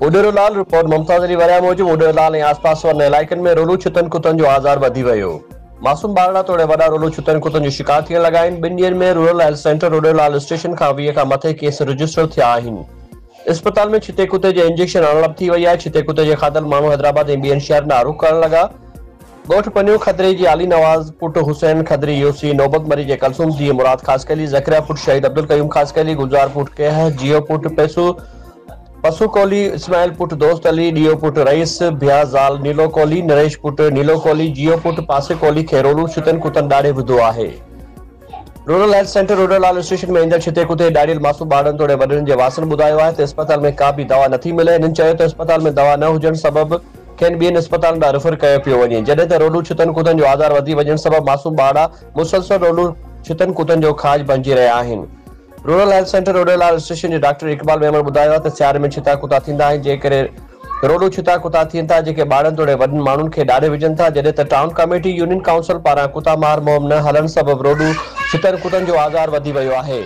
Uderolal report Mumtaz Ali वरिया मूजिब उॾेरोलाल ऐं आसपास वारनि इलाइक़नि में रोलू छितनि कुतनि जो आज़ार वधी वियो। मासूम ॿारड़ा तोड़े वॾा रोलू छितनि कुतनि जो शिकार थियण लॻा आहिनि। 2 ॾींहनि में rural health centre Uderolal station खां 20 खां मथे केस रजिस्टर थिया आहिनि। अस्पताल में छिते कुते जे इंजेक्शन अणलप थी वई आहे। छिते कुते जे खाधल माण्हू हैदराबाद ऐं ॿियनि शहरनि ॾांहुं रुख करण लॻा। ॻोठ पनियो खदरी जी आली नवाज़ पुट हुसैन खदरी यूसी, नौबत मरी जे कलसुम धीअ मुराद ख़ासकैली, ज़करिया पुट शहीद अब्दुल कयूम ख़ासकैली, गुलजार पुट केह, जियो पुट पसू कोहली, इस्माइल पुट दोस्त अली, डियो पुट रईस, भिया ज़ाल नीलो कोहली, नरेश पुट नीलो कोहली, जियो पुट पासे कोहली खे रोलू छितनि कुतनि ॾाढे विधो आहे। Rural health centre Uderolal station में ईंदड़ छिते कुते ॾाढियल मासूम ॿारनि तोड़े वॾनि जे वासनि ॿुधायो आहे त अस्पताल में का बि दवा नथी मिले। हिननि चयो त अस्पताल में दवा न हुजण सबबि खेनि ॿियनि अस्पतालनि ॾांहुं रेफर कयो पियो वञे। जॾहिं त रोलू छितनि कुतनि जो आज़ार वधी वञण सबबि मासूम ॿारड़ा मुसलसल रोलू छितनि कुतनि जो खाज बणिजी रहिया आहिनि। Rural health centre Uderolal station जे डॉक्टर इकबाल मेमण ॿुधायो आहे त सियारे में छिता कुता थींदा आहिनि, जंहिं करे रोलू छिता कुता थियनि था जेके ॿारनि तोड़े वॾनि माण्हुनि खे ॾाढे विझनि था। जॾहिं त टाउन कमेटी यूनियन काउंसिल पारां कुता मार मुहिम न हलण सबबि रोलू छितनि कुतनि जो आज़ार वधी वियो आहे।